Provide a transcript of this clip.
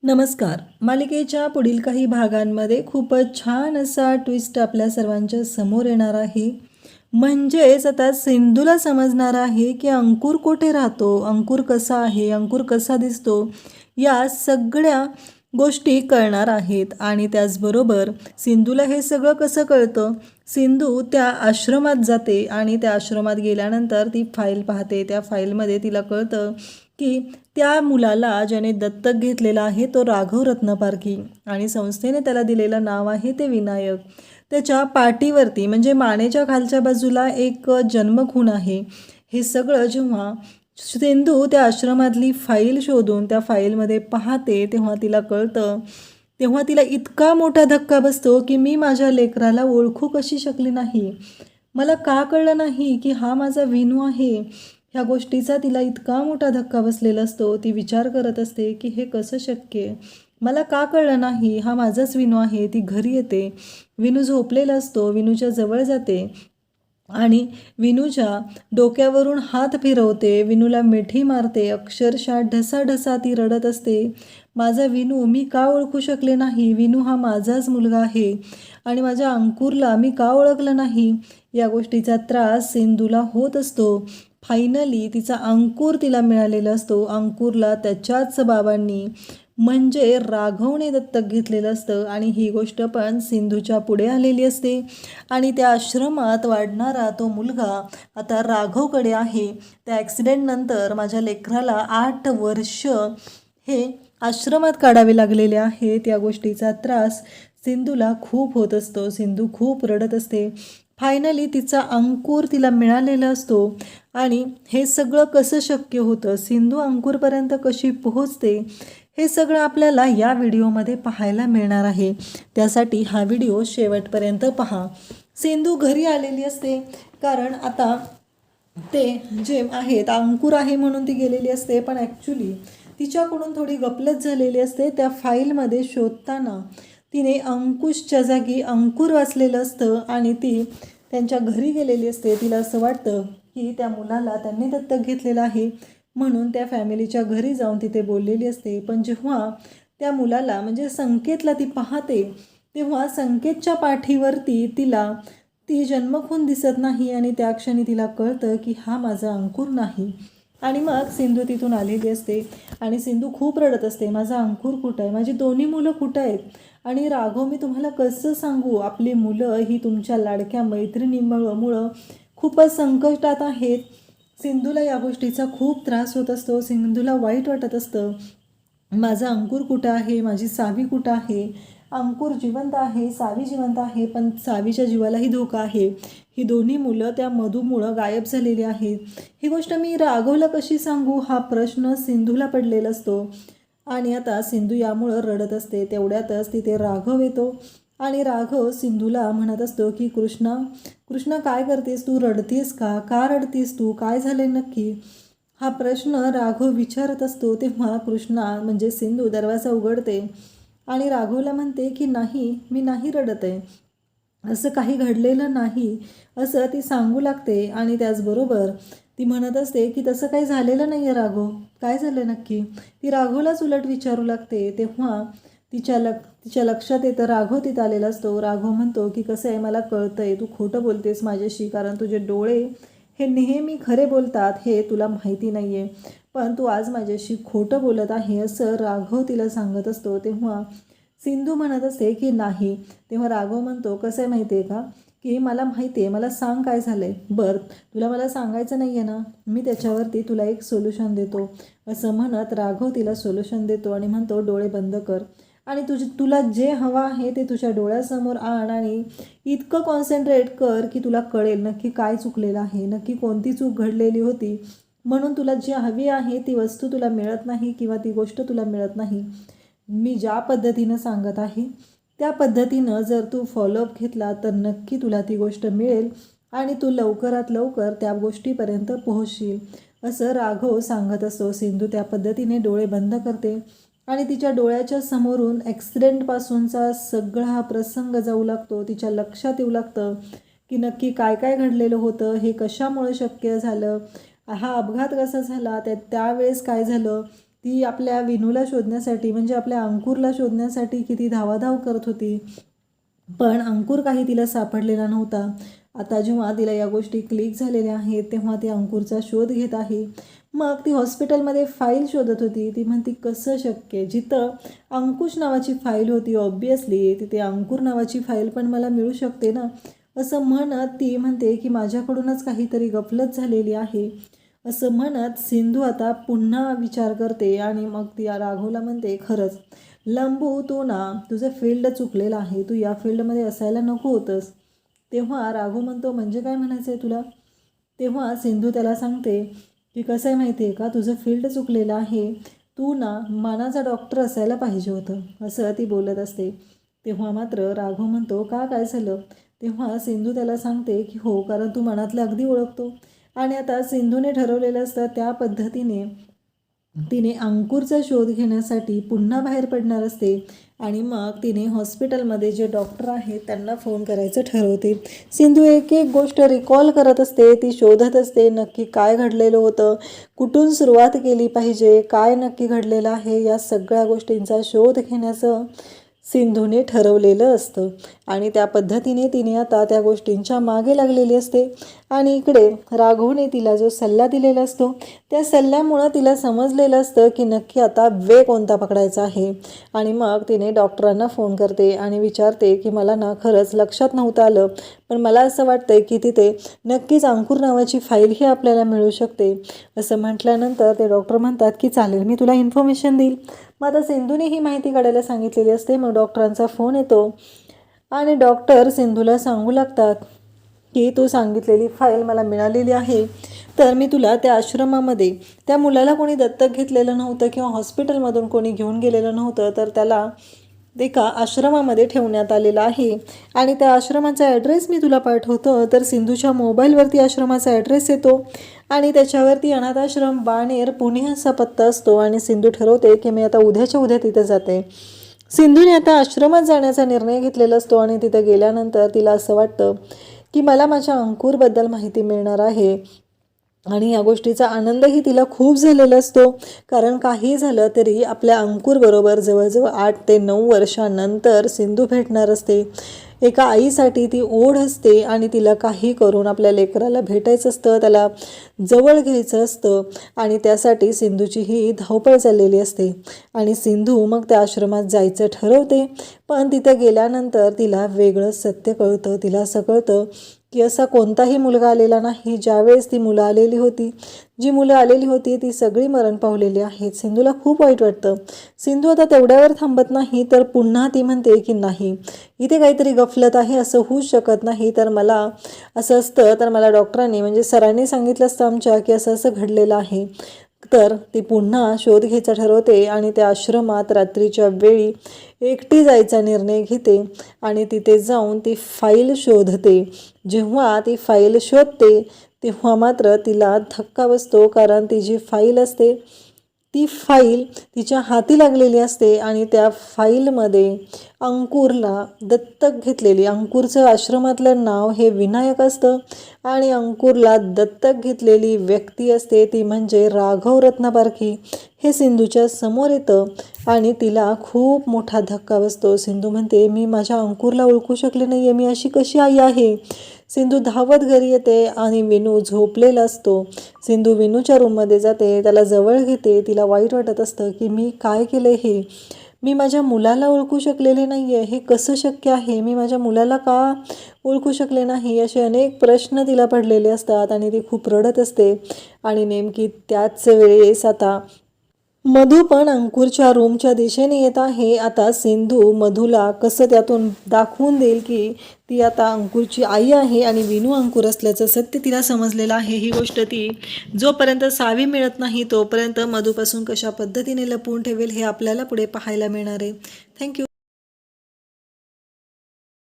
नमस्कार. मालिकेच्या पुढील काही भागांमध्ये खूपच छान असा ट्विस्ट आपल्या सर्वांच्या समोर येणार आहे. म्हणजेच आता सिंधूला समजणार आहे की अंकुर कुठे राहतो, अंकुर कसा आहे, अंकुर कसा दिसतो, या सगळ्या गोष्टी कळणार आहेत. आणि त्याचबरोबर सिंधूला हे सगळं कसं कळतं, सिंधू त्या आश्रमात जाते आणि त्या आश्रमात गेल्यानंतर ती फाईल पाहते. त्या फाईलमध्ये तिला कळतं की त्या मुलाला ज्याने दत्तक घेतलेला आहे तो राघव रत्नपारखी आणि संस्थेने त्याला दिलेलं नाव आहे ते विनायक. त्याच्या पाठीवरती म्हणजे मानेच्या खालच्या बाजूला एक जन्मखून आहे. हे सगळं जेव्हा सिंधू त्या आश्रमातली फाईल शोधून त्या फाईलमध्ये पाहते तेव्हा तिला कळतं. तेव्हा तिला इतका मोठा धक्का बसतो की मी माझ्या लेकराला ओळखू कशी शकली नाही, मला का कळलं नाही की हा माझा विनू आहे. ह्या गोष्टीचा तिला इतका मोठा धक्का बसलेला असतो. ती विचार करत असते की हे कसं शक्य आहे, मला का कळलं नाही, हा माझाच विनू आहे. ती घरी येते, विनू झोपलेला असतो, विनूच्या जवळ जाते आणि विनूच्या डोक्यावरून हात फिरवते, विनूला मिठी मारते. अक्षरशः ढसाढसा ती रडत असते, माझा विनू मी का ओळखू शकले नाही, विनू हा माझाच मुलगा आहे आणि माझ्या अंकुरला मी का ओळखलं नाही. या गोष्टीचा त्रास सिंधूला होत असतो. फायनली तिचा अंकुर तिला मिळालेला असतो. अंकुरला त्याच्याच बाबांनी म्हणजे राघवने दत्तक घेतलेलं असतं आणि ही गोष्ट पण सिंधूच्या पुढे आलेली असते. आणि त्या आश्रमात वाढणारा तो मुलगा आता राघवकडे आहे. त्या ॲक्सिडेंटनंतर माझ्या लेकराला 8 वर्ष हे आश्रमात काढावे लागलेले आहेत. या गोष्टीचा त्रास सिंधूला खूप होत असतो. सिंधू खूप रडत असते. फायनली तिचा अंकुर तिला मिळालेला असतो. आणि हे सगळं कसं शक्य होतं, सिंधू अंकुरपर्यंत कशी पोहोचते, हे सगळं आपल्याला या व्हिडिओमध्ये पाहायला मिळणार आहे. त्यासाठी हा व्हिडिओ शेवटपर्यंत पहा. सिंधू घरी आलेली असते कारण आता ते जे आहेत अंकुर आहे म्हणून ती गेलेली असते, पण ॲक्च्युली तिच्याकडून थोडी गफलत झालेली असते. त्या फाईलमध्ये शोधताना तिने अंकुशच्या जागी अंकुर वाचलेलं असतं आणि ती त्यांच्या घरी गेलेली असते. तिला असं वाटतं की त्या मुलाला त्यांनी दत्तक घेतलेलं आहे म्हणून त्या फॅमिलीच्या घरी जाऊन तिथे बोललेली असते. पण जेव्हा त्या मुलाला म्हणजे संकेतला ती पाहते तेव्हा संकेतच्या पाठीवरती तिला ती जन्मखून दिसत नाही आणि त्या क्षणी तिला कळतं की हा माझा अंकुर नाही. आणि मग सिंधू तिथून आलेली असते आणि सिंधू खूप रडत असते, माझा अंकुर कुठं आहे, माझी दोन्ही मुलं कुठं आहेत. आणि राघव मी तुम्हाला कसं सांगू, आपली मुलं ही तुमच्या लाडक्या मैत्रिणीमुळं खूपच संकटात आहेत. सिंधूला या गोष्टीचा खूप त्रास होत असतो. सिंधूला वाईट वाटत असतं, माझा अंकुर कुठं आहे, माझी सावी कुठं आहे. अंकुर जिवंत आहे, सावी जिवंत आहे, पण सावीच्या जीवालाही धोका आहे. ही दोन्ही मुलं त्या मधूमुळं गायब झालेली आहेत. ही गोष्ट मी राघवला कशी सांगू, हा प्रश्न सिंधूला पडलेला असतो. आणि आता सिंधू यामुळं रडत असते. तेवढ्यातच तिथे राघव येतो आणि राघव सिंधूला म्हणत असतो की कृष्णा कृष्णा काय करतेस तू, रडतीस का रडतीस तू, काय झाले नक्की. हा प्रश्न राघव विचारत असतो. तेव्हा कृष्णा म्हणजे सिंधू दरवाजा उघडते आणि राघवला म्हणते की नाही, मी नाही रडत आहे, असं काही घडलेलं नाही असं ती सांगू लागते. आणि त्याचबरोबर ती म्हणत असते की तसं काही झालेलं नाही आहे राघव, काय झालं नक्की, ती राघवलाच उलट विचारू लागते. तेव्हा तिच्या लक्षात येतं राघव तिथं आलेला असतो. राघव म्हणतो की कसं आहे, मला कळतं आहे तू खोटं बोलतेस माझ्याशी, कारण तुझे डोळे हे नेहमी खरे बोलतात हे तुला माहिती नाही आहे, पण तू आज माझ्याशी खोटं बोलत आहे असं राघव तिला सांगत असतो. तेव्हा सिंधू म्हणत असते की नाही. तेव्हा राघव म्हणतो कसं आहे माहिती आहे का, की मला माहिती आहे, मला सांग काय झालं आहे. बरं तुला मला सांगायचं नाही आहे ना, मी त्याच्यावरती तुला एक सोल्युशन देतो असं म्हणत राघव तिला सोल्युशन देतो आणि म्हणतो डोळे बंद कर आणि तुला जे हवं आहे ते तुझ्या डोळ्यासमोर आण आणि इतकं कॉन्सन्ट्रेट कर की तुला कळेल नक्की काय चुकलेलं आहे, नक्की कोणती चूक घडलेली होती म्हणून तुला जी हवी आहे ती वस्तू तुला मिळत नाही किंवा ती गोष्ट तुला मिळत नाही. मी ज्या पद्धतीनं सांगत आहे त्या पद्धतीनं जर तू फॉलोअप घेतला तर नक्की तुला ती गोष्ट मिळेल आणि तू लवकरात लवकर त्या गोष्टीपर्यंत पोहोचशील असं राघव सांगत असतो. सिंधू त्या पद्धतीने डोळे बंद करते आणि तिच्या डोळ्याच्या समोरून ॲक्सिडेंटपासूनचा सगळा हा प्रसंग जाऊ लागतो. तिच्या लक्षात येऊ लागतं की नक्की काय काय घडलेलं होतं, हे कशामुळे शक्य झालं, हा अपघात कसा झाला, त्यावेळेस काय झालं, ती आपल्या विनूला शोधण्यासाठी म्हणजे आपल्या अंकुरला शोधण्यासाठी किती धावाधाव करत होती, पण अंकुर काही तिला सापडलेला नव्हता. आता जेव्हा तिला या गोष्टी क्लिक झालेल्या आहेत तेव्हा ती अंकुरचा शोध घेत आहे. मग ती हॉस्पिटलमध्ये फाईल शोधत होती. ती म्हणती कसं शक्य, जिथं अंकुश नावाची फाईल होती ऑब्वियसली तिथे अंकुर नावाची फाईल पण मला मिळू शकते ना, असं म्हणत ती म्हणते की माझ्याकडूनच काहीतरी गफलत झालेली आहे. असं म्हणत सिंधू आता पुन्हा विचार करते आणि मग ती राघवला म्हणते खरंच लंबू तू ना तुझं फील्ड चुकलेलं आहे, तू या फील्डमध्ये असायला नको होतंस. तेव्हा राघव म्हणतो म्हणजे काय म्हणायचं आहे तुला. तेव्हा सिंधू त्याला सांगते की कसं आहे माहिती आहे का, तुझं फील्ड चुकलेलं आहे, तू ना मानाचा डॉक्टर असायला पाहिजे होतं, असं ती बोलत असते. तेव्हा मात्र राघव म्हणतो का काय झालं. तेव्हा सिंधू त्याला सांगते की हो कारण तू मनातलं अगदी ओळखतो. आणि आता सिंधूने ठरवलेलं असतं त्या पद्धतीने तिने अंकुरचा शोध घेण्यासाठी पुन्हा बाहेर पडणार असते आणि मग तिने हॉस्पिटलमध्ये जे डॉक्टर आहेत त्यांना फोन करायचं ठरवते. सिंधू एक एक गोष्ट रिकॉल करत असते, ती शोधत असते नक्की काय घडलेलं होतं, कुठून सुरुवात केली पाहिजे, काय नक्की घडलेलं आहे, या सगळ्या गोष्टींचा शोध घेण्याचं सिंधूने ठरवलेलं असतं आणि त्या पद्धतीने तिने आता त्या गोष्टींच्या मागे लागलेली असते. आणि इकडे राघवने तिला जो सल्ला दिलेला असतो त्या सल्ल्यामुळं तिला समजलेलं असतं की नक्की आता वे कोणता पकडायचा आहे. आणि मग तिने डॉक्टरांना फोन करते आणि विचारते की मला ना खरंच लक्षात नव्हतं आलं, पण मला असं वाटतंय की तिथे नक्कीच अंकुर नावाची फाईल ही आपल्याला मिळू शकते. असं म्हटल्यानंतर ते डॉक्टर म्हणतात की चालेल मी तुला इन्फॉर्मेशन देईल. मग आता सिंधूने ही माहिती काढायला सांगितलेली असते. मग डॉक्टरांचा फोन येतो आणि डॉक्टर सिंधूला सांगू लागतात की तू सांगितलेली फाईल मला मिळालेली आहे, तर मी तुला त्या आश्रमामध्ये त्या मुलाला कोणी दत्तक घेतलेलं नव्हतं किंवा हॉस्पिटलमधून कोणी घेऊन गेलेलं नव्हतं, तर त्याला एका आश्रमामध्ये ठेवण्यात आलेलं आहे आणि त्या आश्रमाचा ॲड्रेस मी तुला पाठवतो. तर सिंधूच्या मोबाईलवरती आश्रमाचा ॲड्रेस येतो आणि त्याच्यावरती अनाथाश्रम बाणेर पुणे असा पत्ता असतो आणि सिंधू ठरवते की मी आता उद्याच्या उद्या तिथे जाते. सिंधूने आता आश्रमात जाण्याचा निर्णय घेतलेला असतो आणि तिथे गेल्यानंतर तिला असं वाटतं की मला माझ्या अंकुरबद्दल माहिती मिळणार आहे आणि या गोष्टीचा आनंदही तिला खूप झालेला असतो. कारण काही झालं तरी आपल्या अंकुरबरोबर जवळजवळ 8 ते 9 वर्षांनंतर सिंधू भेटणार असते. एका आईसाठी ती ओढ असते आणि तिला काही करून आपल्या लेकराला भेटायचं असतं, त्याला जवळ घ्यायचं असतं आणि त्यासाठी सिंधूची ही धावपळ चाललेली असते. आणि सिंधू मग त्या आश्रमात जायचं ठरवते, पण तिथे गेल्यानंतर तिला वेगळं सत्य कळतं. तिला असं कळतं की असा कोणताही मुलगा आलेला नाही. ज्यावेळेस ती मुलं आलेली होती, जी मुलं आलेली होती ती सगळी मरण पावलेली आहेत. सिंधूला खूप वाईट वाटतं. सिंधू आता तेवढ्यावर थांबत नाही, तर पुन्हा ती म्हणते की नाही इथे काहीतरी गफलत आहे, असं होऊच शकत नाही. तर मला असं असतं तर मला डॉक्टरांनी म्हणजे सरांनी सांगितलं असतं आमच्या की असं असं घडलेलं आहे. तर ती पुन्हा शोध घ्यायचा ठरवते आणि त्या आश्रमात रात्रीच्या वेळी एकटी जायचा निर्णय घेते आणि तिथे जाऊन ती फाईल शोधते. जेव्हा ती फाईल शोधते तेव्हा मात्र तिला धक्का बसतो, कारण ती जी फाईल असते ती फाईल तिच्या हाती लागलेली असते आणि त्या फाईलमध्ये अंकुरला दत्तक घेतलेली, अंकुरचं आश्रमातलं नाव हे विनायक असतं आणि अंकुरला दत्तक घेतलेली व्यक्ती असते ती म्हणजे राघव रत्नापारखी. हे सिंधूच्या समोर येतं आणि तिला खूप मोठा धक्का बसतो. सिंधू म्हणते मी माझ्या अंकुरला ओळखू शकले नाही आहे, मी अशी कशी आई आहे. सिंधू धावत घरी येते आणि विनू झोपलेला असतो. सिंधू विनूच्या रूममध्ये जाते, त्याला जवळ घेते. तिला वाईट वाटत असतं की मी काय केलं हे, मी माझ्या मुलाला ओळखू शकलेले नाही आहे, हे कसं शक्य आहे, मी माझ्या मुलाला का ओळखू शकले नाही, असे अनेक प्रश्न तिला पडलेले असतात आणि ती खूप रडत असते. आणि नेमकी त्याच वेळेस आता मधू पण अंकुरच्या रूमच्या दिशेने येत आहे. आता सिंधू मधूला कसं त्यातून दाखवून देईल की ती आता अंकुरची आई आहे आणि विनू अंकुर असल्याचं सत्य तिला समजलेलं आहे. ही गोष्ट ती जोपर्यंत सावी मिळत नाही तोपर्यंत मधूपासून कशा पद्धतीने लपवून ठेवेल हे आपल्याला पुढे पाहायला मिळणार आहे. थँक्यू.